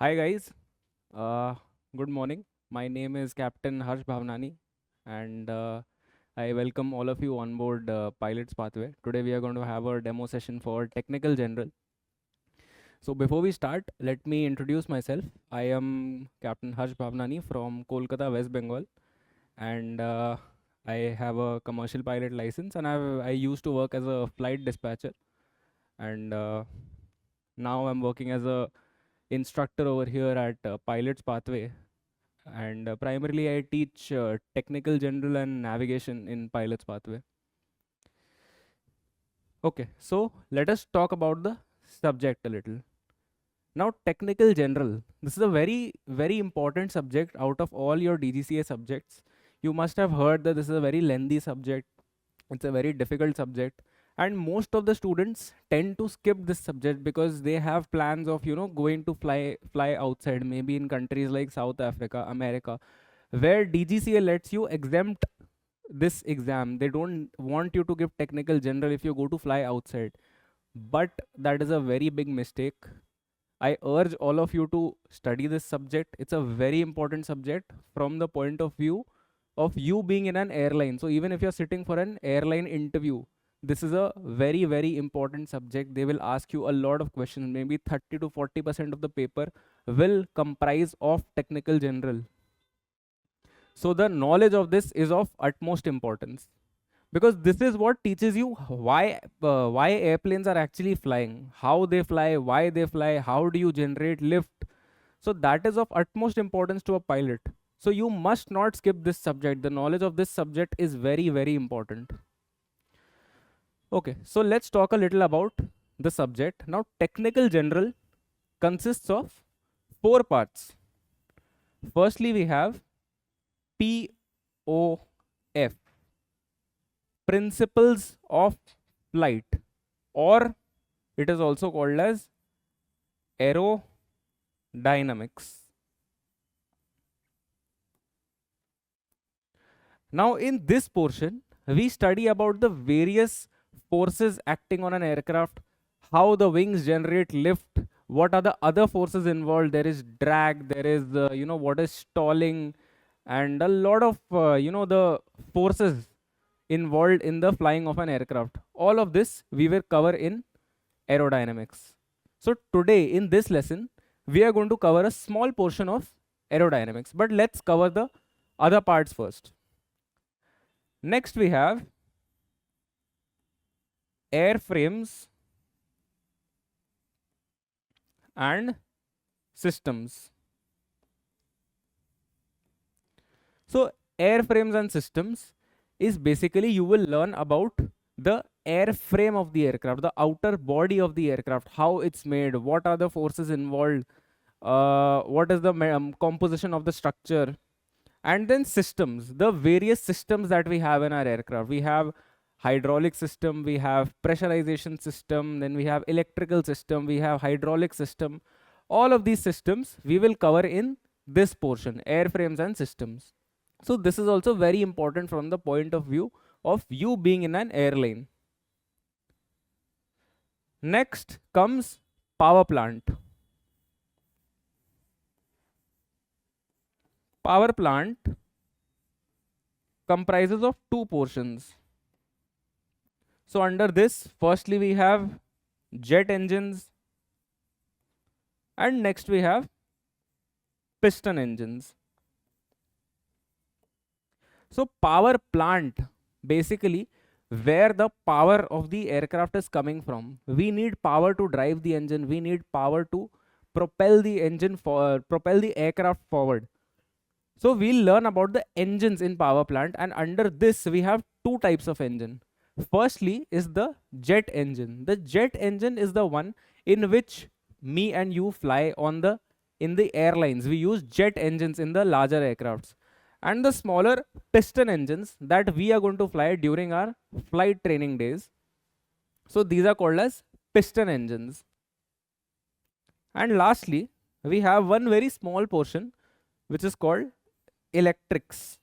Hi guys, good morning. My name is Captain Harsh Bhawnani, and I welcome all of you on board Pilots Pathway. Today we are going to have a demo session for Technical General. So before we start, let me introduce myself. I am Captain Harsh Bhawnani from Kolkata, West Bengal, and I have a commercial pilot license, and I used to work as a flight dispatcher, and now I'm working as a instructor over here at Pilots Pathway, and primarily I teach technical general and navigation in Pilots Pathway. Okay, so let us talk about the subject a little. Now, technical general, this is a very important subject out of all your DGCA subjects. You must have heard that this is a very lengthy subject. It's a very difficult subject, and most of the students tend to skip this subject because they have plans of going to fly outside, maybe in countries like South Africa, America, where DGCA lets you exempt this exam. They don't want you to give technical general if you go to fly outside, but that is a very big mistake. I urge all of you to study this subject. It's a very important subject from the point of view of you being in an airline. So even if you're sitting for an airline interview, this is a very important subject. They will ask you a lot of questions. Maybe 30 to 40% of the paper will comprise of technical general. So the knowledge of this is of utmost importance, because this is what teaches you why airplanes are actually flying, how they fly, why they fly, how do you generate lift. So that is of utmost importance to a pilot. So you must not skip this subject. The knowledge of this subject is very important. Okay, so let's talk a little about the subject. Now, technical general consists of four parts. Firstly, we have POF, principles of flight, or it is also called as aerodynamics. Now, in this portion, we study about the various forces acting on an aircraft, how the wings generate lift, what are the other forces involved. There is drag, there is what is stalling, and a lot of the forces involved in the flying of an aircraft. All of this we will cover in aerodynamics. So today in this lesson, we are going to cover a small portion of aerodynamics, but let's cover the other parts first. Next we have airframes and systems. So airframes and systems is basically you will learn about the airframe of the aircraft, the outer body of the aircraft, how it's made, what are the forces involved, what is the composition of the structure, and then systems, the various systems that we have in our aircraft. We have hydraulic system, we have pressurization system, then we have electrical system, we have hydraulic system. All of these systems we will cover in this portion, airframes and systems. So this is also very important from the point of view of you being in an airline. Next comes power plant. Power plant comprises of two portions. So under this, firstly we have jet engines, and next we have piston engines. So power plant, basically where the power of the aircraft is coming from. We need power to drive the engine. We need power to propel the engine propel the aircraft forward. So we'll learn about the engines in power plant, and under this we have two types of engine. Firstly is the jet engine. The jet engine is the one in which me and you fly on in the airlines. We use jet engines in the larger aircrafts, and the smaller piston engines that we are going to fly during our flight training days. So these are called as piston engines. And lastly, we have one very small portion which is called electrics.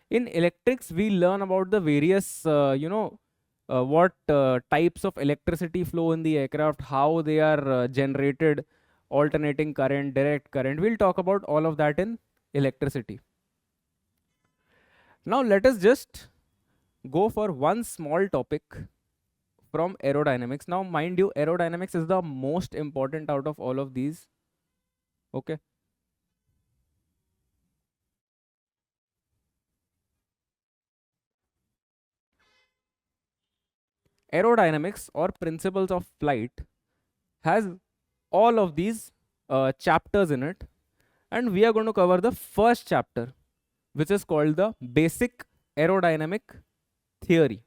In electrics, we learn about the various what types of electricity flow in the aircraft, how they are generated, alternating current, direct current. We'll talk about all of that in electricity. Now let us just go for one small topic from aerodynamics. Now mind you, aerodynamics is the most important out of all of these. Okay. Aerodynamics or principles of flight has all of these chapters in it, and we are going to cover the first chapter, which is called the basic aerodynamic theory.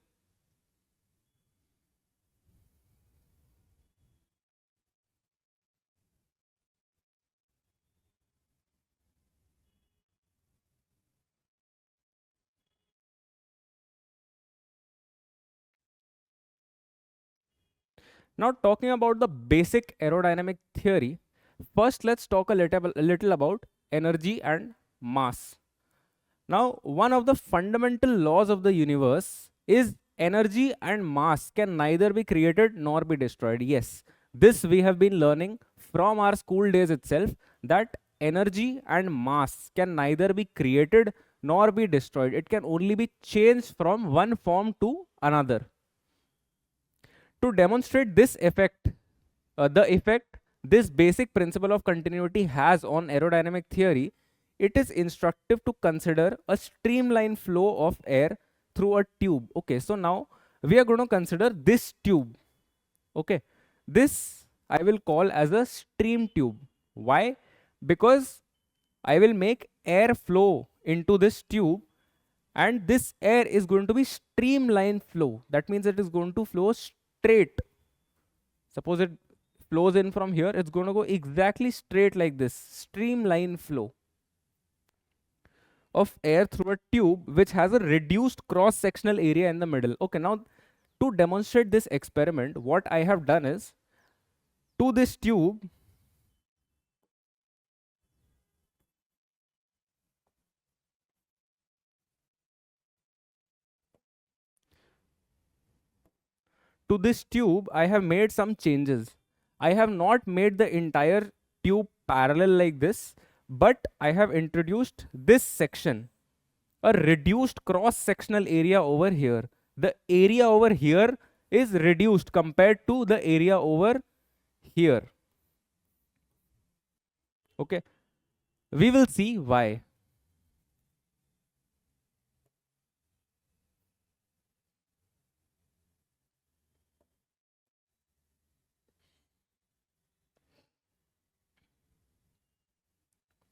Now talking about the basic aerodynamic theory, first let's talk a little about energy and mass. Now, one of the fundamental laws of the universe is energy and mass can neither be created nor be destroyed. Yes, this we have been learning from our school days itself, that energy and mass can neither be created nor be destroyed. It can only be changed from one form to another. To demonstrate this effect, the effect this basic principle of continuity has on aerodynamic theory, it is instructive to consider a streamline flow of air through a tube. Okay, so now we are going to consider this tube. Okay, this I will call as a stream tube. Why? Because I will make air flow into this tube, and this air is going to be streamline flow. That means it is going to flow straight. Suppose it flows in from here, it's going to go exactly straight like this, streamline flow of air through a tube which has a reduced cross sectional area in the middle. Okay, now to demonstrate this experiment, what I have done is, to this tube I have made some changes. I have not made the entire tube parallel like this, but I have introduced this section, a reduced cross sectional area over here. The area over here is reduced compared to the area over here. Okay, we will see why.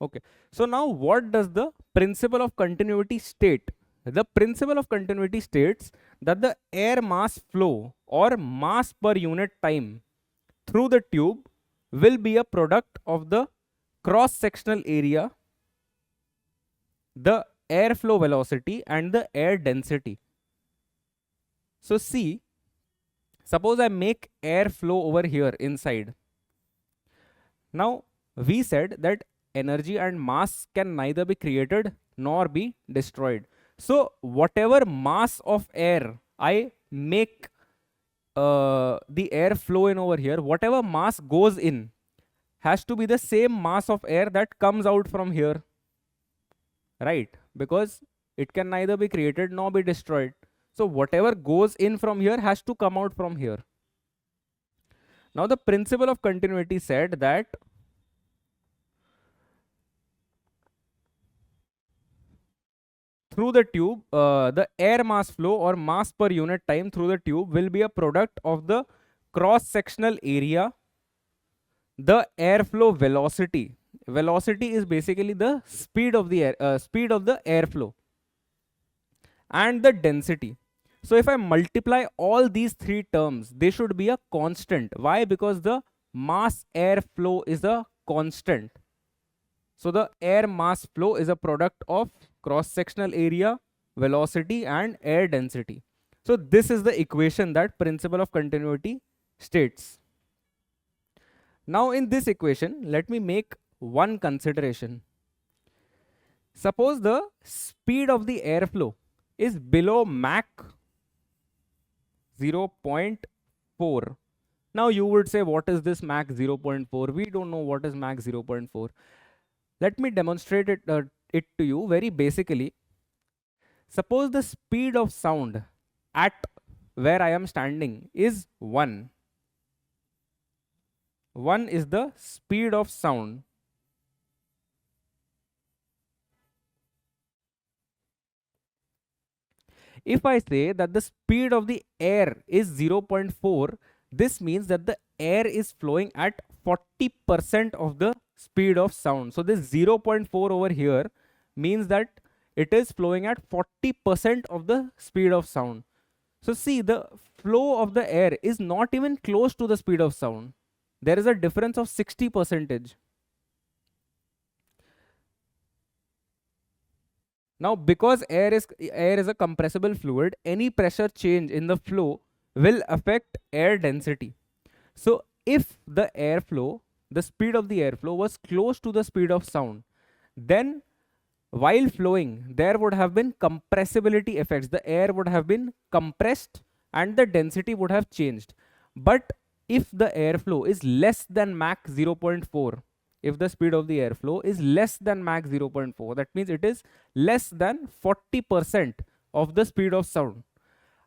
Okay, so now what does the principle of continuity state? The principle of continuity states that the air mass flow or mass per unit time through the tube will be a product of the cross sectional area, the airflow velocity, and the air density. So see, suppose I make air flow over here inside. Now we said that energy and mass can neither be created nor be destroyed. So whatever mass of air I make the air flow in over here, whatever mass goes in has to be the same mass of air that comes out from here, right? Because it can neither be created nor be destroyed. So whatever goes in from here has to come out from here. Now the principle of continuity said that through the tube, the air mass flow or mass per unit time through the tube will be a product of the cross sectional area, the airflow velocity. Velocity is basically the speed of the air, speed of the airflow, and the density. So if I multiply all these three terms, they should be a constant. Why? Because the mass airflow is a constant. So the air mass flow is a product of cross-sectional area, velocity, and air density. So this is the equation that principle of continuity states. Now in this equation, let me make one consideration. Suppose the speed of the airflow is below Mach. 0.4. Now you would say, what is this Mach 0.4? We don't know what is Mach 0.4. Let me demonstrate it to you very basically. Suppose the speed of sound at where I am standing is 1. 1 is the speed of sound. If I say that the speed of the air is 0.4, this means that the air is flowing at 40% of the speed of sound. So this 0.4 over here means that it is flowing at 40% of the speed of sound. So see, the flow of the air is not even close to the speed of sound. There is a difference of 60%. Now, because air is a compressible fluid, any pressure change in the flow will affect air density. So if the airflow, the speed of the airflow was close to the speed of sound, then while flowing, there would have been compressibility effects. The air would have been compressed and the density would have changed. But if the airflow is less than Mach 0.4, if the speed of the airflow is less than Mach 0.4, that means it is less than 40% of the speed of sound,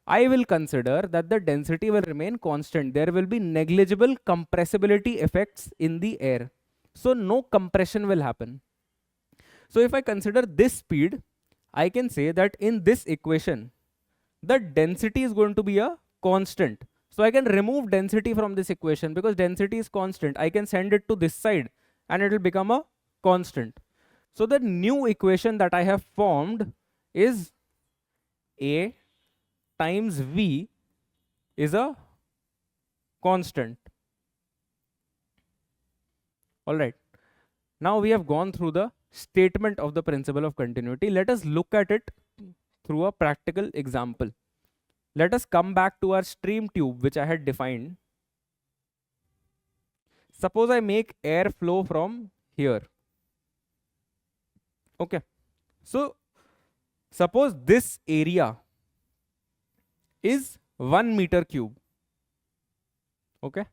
I will consider that the density will remain constant. There will be negligible compressibility effects in the air. So no compression will happen. So if I consider this speed, I can say that in this equation, the density is going to be a constant. So I can remove density from this equation because density is constant. I can send it to this side and it will become a constant. So the new equation that I have formed is A times V is a constant. All right. Now we have gone through the statement of the principle of continuity. Let us look at it through a practical example. Let us come back to our stream tube, which I had defined. Suppose I make air flow from here. Okay. So suppose this area is 1 meter cube. Okay.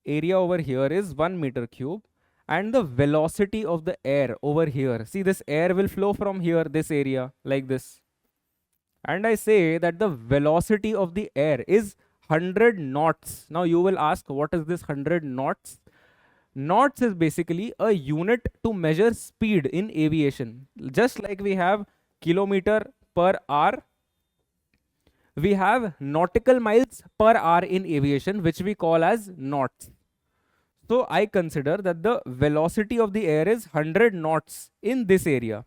Area over here is 1 meter cube. And the velocity of the air over here. See, this air will flow from here, this area, like this. And I say that the velocity of the air is 100 knots. Now you will ask, what is this 100 knots? Knots is basically a unit to measure speed in aviation. Just like we have kilometer per hour, we have nautical miles per hour in aviation, which we call as knots. So I consider that the velocity of the air is 100 knots in this area.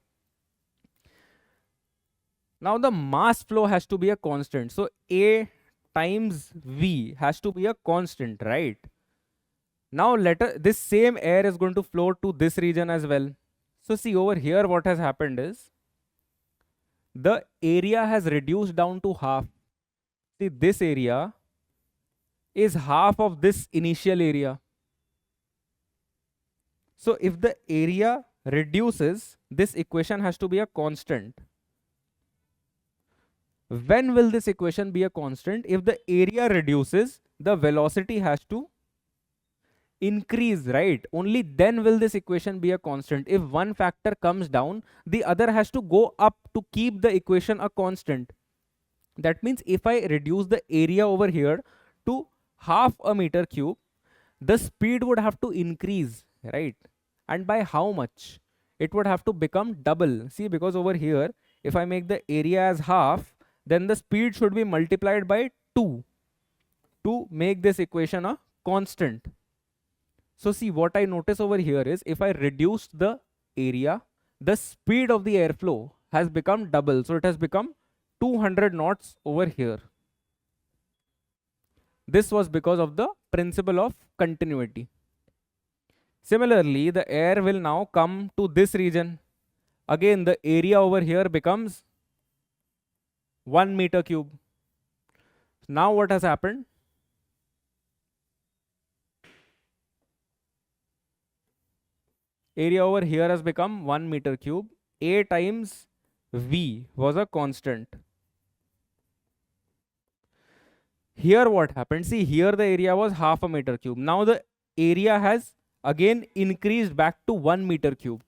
Now the mass flow has to be a constant. So A times V has to be a constant, right? Now this same air is going to flow to this region as well. So see over here what has happened is the area has reduced down to half. See, this area is half of this initial area. So if the area reduces, this equation has to be a constant. When will this equation be a constant? If the area reduces, the velocity has to increase, right? Only then will this equation be a constant. If one factor comes down, the other has to go up to keep the equation a constant. That means if I reduce the area over here to half a meter cube, the speed would have to increase, right? And by how much? It would have to become double. See, because over here, if I make the area as half, then the speed should be multiplied by 2 to make this equation a constant. So see, what I notice over here is if I reduce the area, the speed of the airflow has become double. So it has become 200 knots over here. This was because of the principle of continuity. Similarly, the air will now come to this region. Again, the area over here becomes 1 meter cube. Now what has happened? Area over here has become 1 meter cube. A times V was a constant. Here what happened? See, here the area was half a meter cube. Now the area has again increased back to 1 meter cube.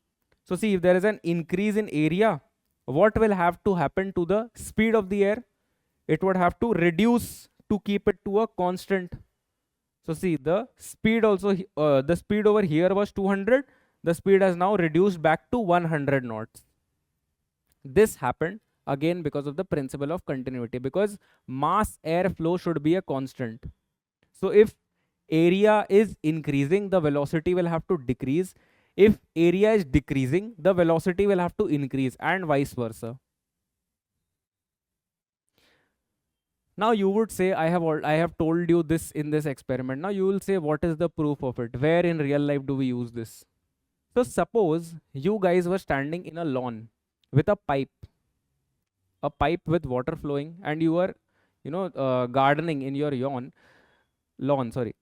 So see, if there is an increase in area, what will have to happen to the speed of the air? It would have to reduce to keep it to a constant. So see, the speed also, the speed over here was 200. The speed has now reduced back to 100 knots. This happened again because of the principle of continuity, because mass airflow should be a constant. So if area is increasing, the velocity will have to decrease. If area is decreasing, the velocity will have to increase, and vice versa. Now you would say, I have told you this in this experiment. Now you will say, what is the proof of it? Where in real life do we use this? So suppose you guys were standing in a lawn with a pipe with water flowing, and you were, gardening in your lawn. Sorry.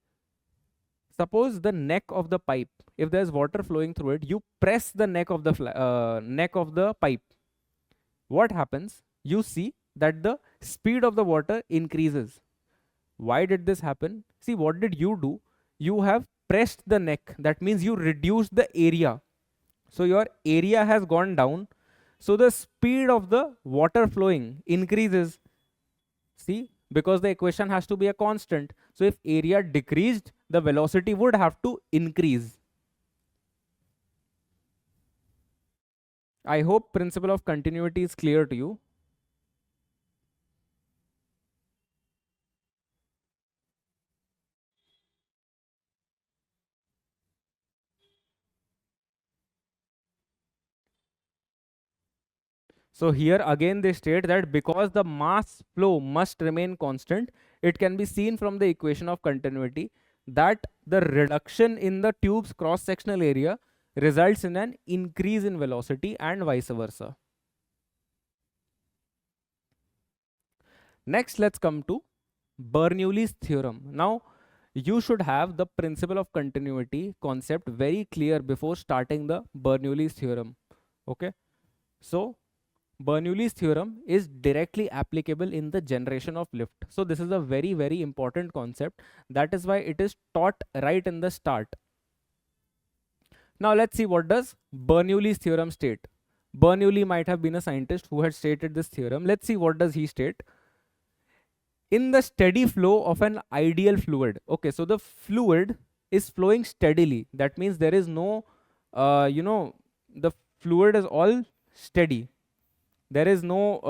Suppose the neck of the pipe, if there's water flowing through it, you press the neck of the pipe. What happens? You see that the speed of the water increases. Why did this happen? See, what did you do? You have pressed the neck. That means you reduced the area. So your area has gone down. So the speed of the water flowing increases. See, because the equation has to be a constant. So if area decreased, the velocity would have to increase. I hope principle of continuity is clear to you. So here again they state that because the mass flow must remain constant, it can be seen from the equation of continuity that the reduction in the tube's cross-sectional area results in an increase in velocity and vice versa. Next, let's come to Bernoulli's theorem. Now, you should have the principle of continuity concept very clear before starting the Bernoulli's theorem. Okay, so Bernoulli's theorem is directly applicable in the generation of lift. So this is a very, very important concept. That is why it is taught right in the start. Now let's see, what does Bernoulli's theorem state. Bernoulli might have been a scientist who had stated this theorem. Let's see, what does he state. In the steady flow of an ideal fluid. Okay, so the fluid is flowing steadily. That means there is no, the fluid is all steady. There is no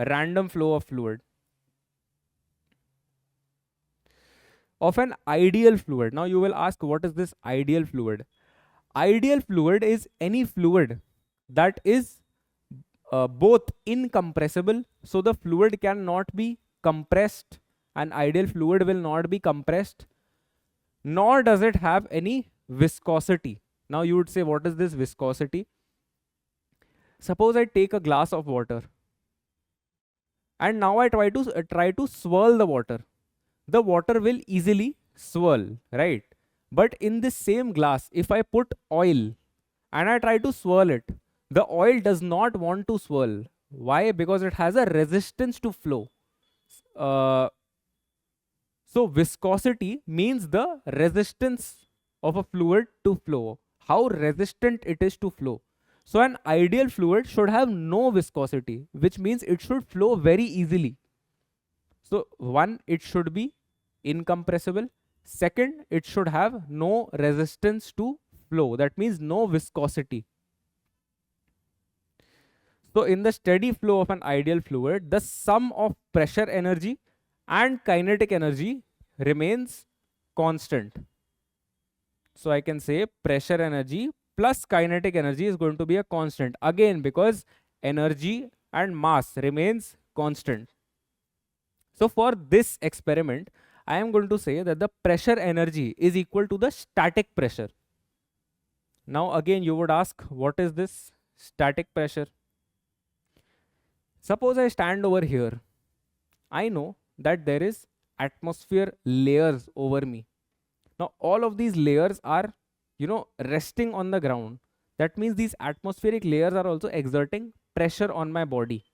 random flow of fluid. Of an ideal fluid. Now you will ask, what is this ideal fluid? Ideal fluid is any fluid that is both incompressible, so the fluid cannot be compressed. An ideal fluid will not be compressed, nor does it have any viscosity. Now you would say, what is this viscosity? Suppose I take a glass of water and now I try to swirl the water. The water will easily swirl, right? But in this same glass, if I put oil and I try to swirl it, the oil does not want to swirl. Why? Because it has a resistance to flow. So viscosity means the resistance of a fluid to flow, how resistant it is to flow. So an ideal fluid should have no viscosity, which means it should flow very easily. So one, it should be incompressible. Second, it should have no resistance to flow. That means no viscosity. So in the steady flow of an ideal fluid, the sum of pressure energy and kinetic energy remains constant. So I can say pressure energy plus kinetic energy is going to be a constant. Again, because energy and mass remains constant. So for this experiment, I am going to say that the pressure energy is equal to the static pressure. Now again, you would ask, what is this static pressure? Suppose I stand over here. I know that there is atmosphere layers over me. Now all of these layers are, resting on the ground. That means these atmospheric layers are also exerting pressure on my body.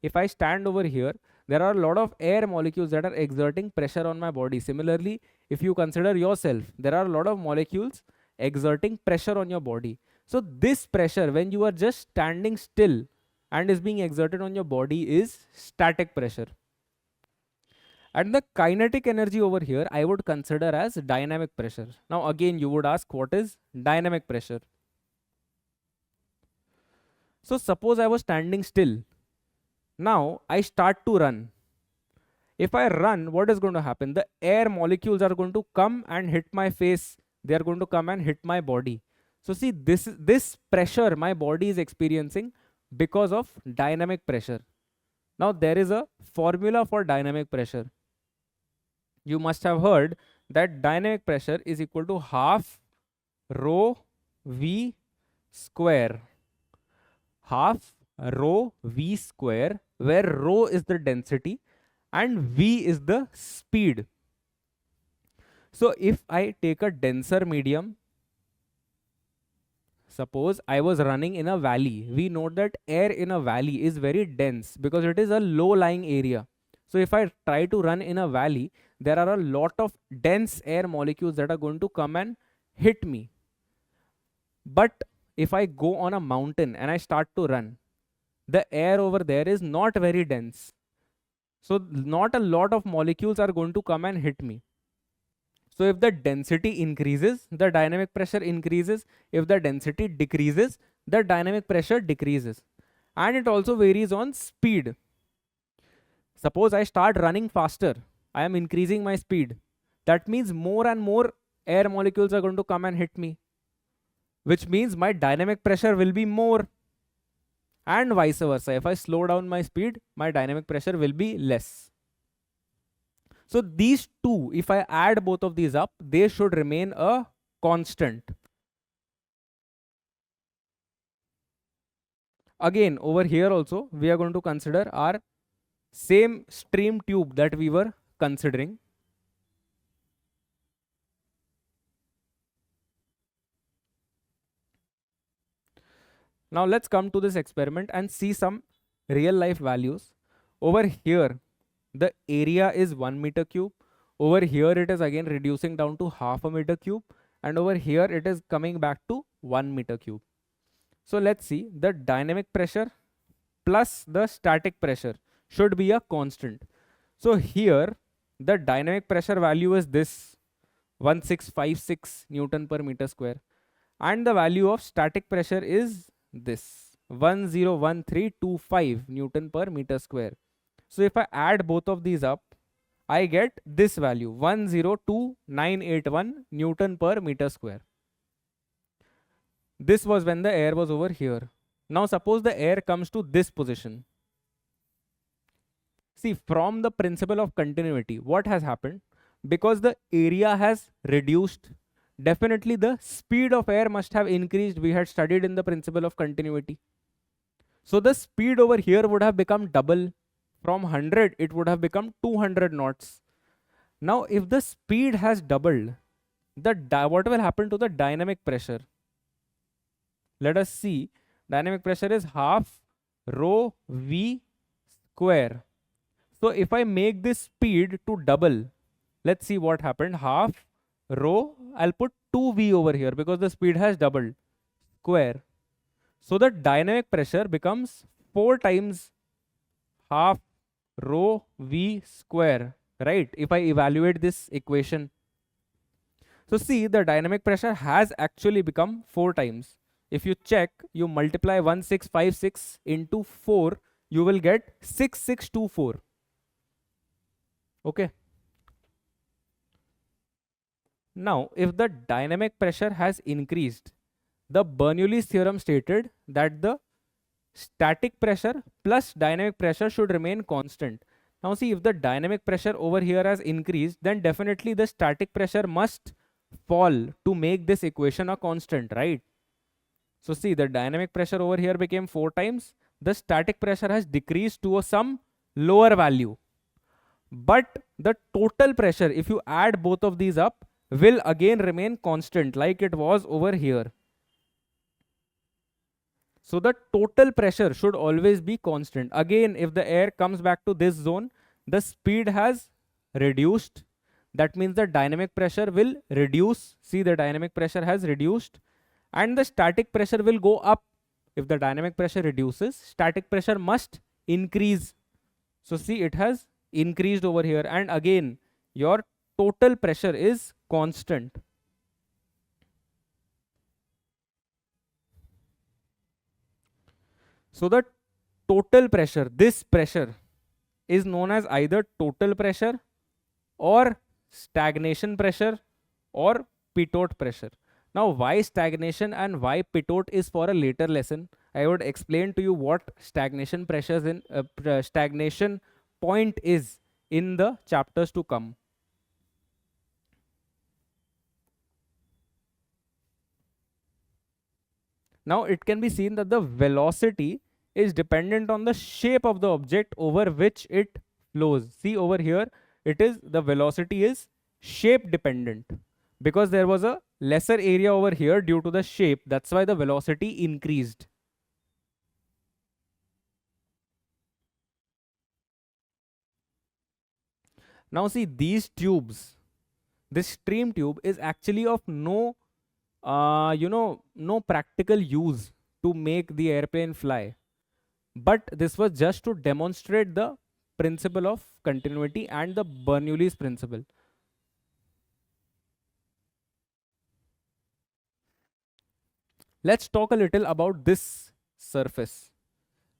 If I stand over here, there are a lot of air molecules that are exerting pressure on my body. Similarly, if you consider yourself, there are a lot of molecules exerting pressure on your body. So this pressure, when you are just standing still and is being exerted on your body, is static pressure. And the kinetic energy over here, I would consider as dynamic pressure. Now again, you would ask, what is dynamic pressure? So suppose I was standing still. Now I start to run. If I run, what is going to happen? The air molecules are going to come and hit my face. They are going to come and hit my body. So see, this pressure my body is experiencing because of dynamic pressure. Now there is a formula for dynamic pressure. You must have heard that dynamic pressure is equal to half rho v square. Half rho v square, where rho is the density and v is the speed. So if I take a denser medium, suppose I was running in a valley. We know that air in a valley is very dense because it is a low-lying area. So if I try to run in a valley, there are a lot of dense air molecules that are going to come and hit me. But if I go on a mountain and I start to run, the air over there is not very dense. So not a lot of molecules are going to come and hit me. So if the density increases, the dynamic pressure increases. If the density decreases, the dynamic pressure decreases. And it also varies on speed. Suppose I start running faster. I am increasing my speed. That means more and more air molecules are going to come and hit me, which means my dynamic pressure will be more. And vice versa. If I slow down my speed, my dynamic pressure will be less. So these two, if I add both of these up, they should remain a constant. Again, over here also, we are going to consider our same stream tube that we were considering. Now let's come to this experiment and see some real life values. Over here, the area is 1 meter cube. Over here, it is again reducing down to half a meter cube. And over here, it is coming back to 1 meter cube. So let's see, the dynamic pressure plus the static pressure should be a constant. So here, the dynamic pressure value is this 1656 Newton per meter square. And the value of static pressure is this 101325 Newton per meter square. So if I add both of these up, I get this value 102981 Newton per meter square. This was when the air was over here. Now suppose the air comes to this position. See, from the principle of continuity, what has happened? Because the area has reduced, definitely the speed of air must have increased. We had studied in the principle of continuity. So the speed over here would have become double. From 100, it would have become 200 knots. Now, if the speed has doubled, what will happen to the dynamic pressure? Let us see. Dynamic pressure is half rho v square. So if I make this speed to double, let's see what happened. Half rho, I'll put 2v over here because the speed has doubled, square. So the dynamic pressure becomes 4 times half rho v square, right? If I evaluate this equation. So see, the dynamic pressure has actually become 4 times. If you check, you multiply 1656 into 4, you will get 6624. Okay. Now, if the dynamic pressure has increased, the Bernoulli's theorem stated that the static pressure plus dynamic pressure should remain constant. Now see, if the dynamic pressure over here has increased, then definitely the static pressure must fall to make this equation a constant, right? So see, the dynamic pressure over here became 4 times. The static pressure has decreased to some lower value. But the total pressure, if you add both of these up, will again remain constant like it was over here. So the total pressure should always be constant. Again, if the air comes back to this zone, the speed has reduced. That means the dynamic pressure will reduce. See, the dynamic pressure has reduced and the static pressure will go up. If the dynamic pressure reduces, static pressure must increase. So see, it has increased over here, and again your total pressure is constant. So the total pressure, this pressure, is known as either total pressure or stagnation pressure or pitot pressure. Now, why stagnation and why pitot is for a later lesson. I would explain to you what stagnation pressures in stagnation point is in the chapters to come. Now, it can be seen that the velocity is dependent on the shape of the object over which it flows. See over here, it is the velocity is shape dependent because there was a lesser area over here due to the shape. That's why the velocity increased. Now see these tubes, this stream tube is actually of no no practical use to make the airplane fly, but this was just to demonstrate the principle of continuity and the Bernoulli's principle. Let's talk a little about this surface.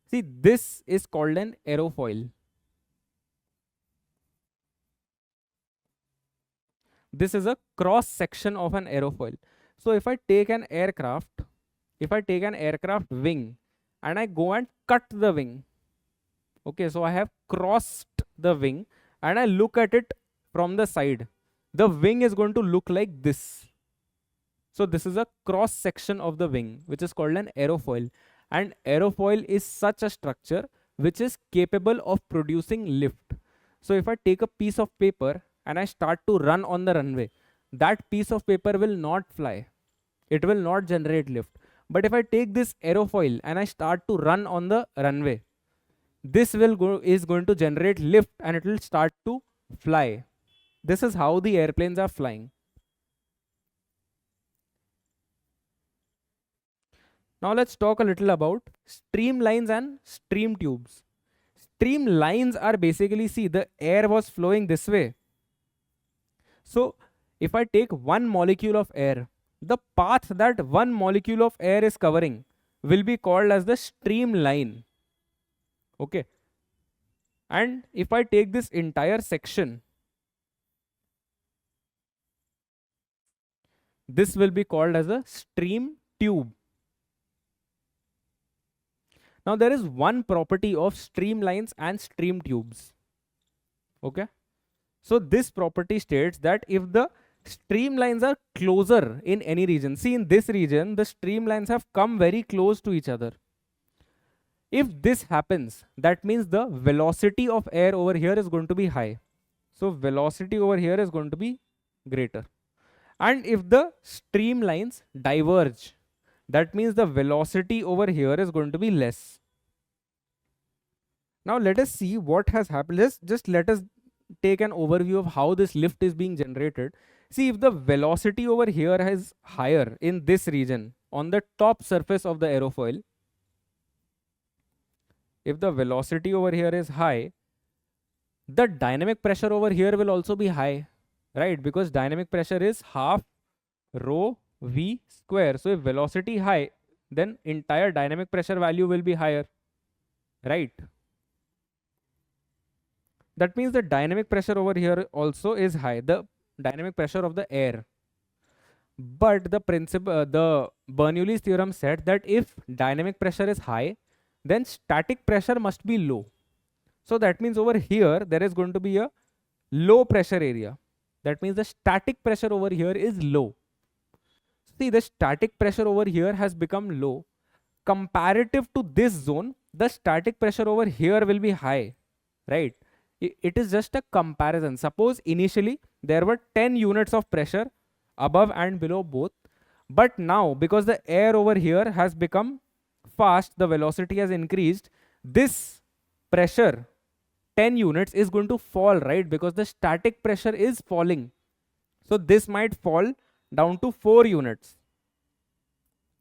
See, this is called an aerofoil. This is a cross section of an aerofoil. So if I take an aircraft, wing and I go and cut the wing, okay, so I have crossed the wing and I look at it from the side, the wing is going to look like this. So this is a cross section of the wing, which is called an aerofoil. And aerofoil is such a structure which is capable of producing lift. So if I take a piece of paper and I start to run on the runway, that piece of paper will not fly. It will not generate lift. But if I take this aerofoil and I start to run on the runway, this is going to generate lift and it will start to fly. This is how the airplanes are flying. Now let's talk a little about streamlines and stream tubes. Streamlines are basically, see, the air was flowing this way. So if I take one molecule of air, the path that one molecule of air is covering will be called as the streamline. Okay. And if I take this entire section, this will be called as a stream tube. Now there is one property of streamlines and stream tubes. Okay. So this property states that if the streamlines are closer in any region, see in this region, the streamlines have come very close to each other. If this happens, that means the velocity of air over here is going to be high. So velocity over here is going to be greater. And if the streamlines diverge, that means the velocity over here is going to be less. Now let us see what has happened. Just let us take an overview of how this lift is being generated. See, if the velocity over here is higher in this region on the top surface of the aerofoil, if the velocity over here is high, the dynamic pressure over here will also be high, right? Because dynamic pressure is half rho v square. So if velocity high, then entire dynamic pressure value will be higher, right? That means the dynamic pressure over here also is high, the dynamic pressure of the air. But the principle, the Bernoulli's theorem said that if dynamic pressure is high, then static pressure must be low. So that means over here, there is going to be a low pressure area. That means the static pressure over here is low. See, the static pressure over here has become low. Comparative to this zone, the static pressure over here will be high, right? It is just a comparison. Suppose initially there were 10 units of pressure above and below both. But now, because the air over here has become fast, the velocity has increased, this pressure 10 units is going to fall, right? Because the static pressure is falling. So this might fall down to 4 units.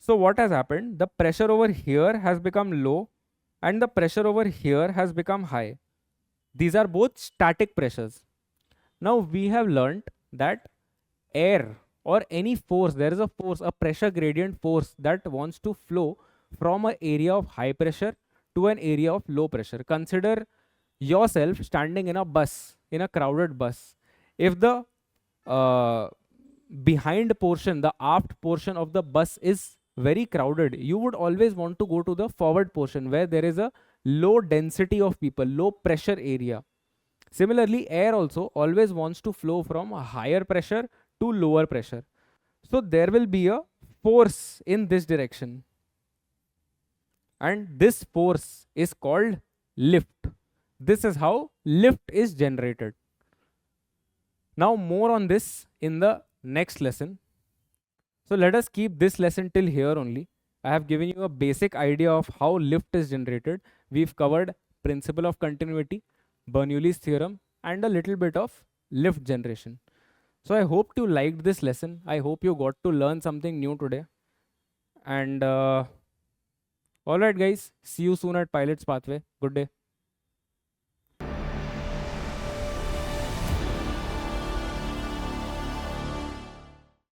So what has happened? The pressure over here has become low and the pressure over here has become high. These are both static pressures. Now we have learned that air or any force, there is a force, a pressure gradient force that wants to flow from an area of high pressure to an area of low pressure. Consider yourself standing in a bus, in a crowded bus. If the behind portion, the aft portion of the bus is very crowded, you would always want to go to the forward portion where there is a low density of people, low pressure area. Similarly, air also always wants to flow from a higher pressure to lower pressure. So there will be a force in this direction. And this force is called lift. This is how lift is generated. Now more on this in the next lesson. So let us keep this lesson till here only. I have given you a basic idea of how lift is generated. We've covered principle of continuity, Bernoulli's theorem, and a little bit of lift generation. So I hope you liked this lesson. I hope you got to learn something new today. And all right, guys, see you soon at Pilots Pathway. Good day.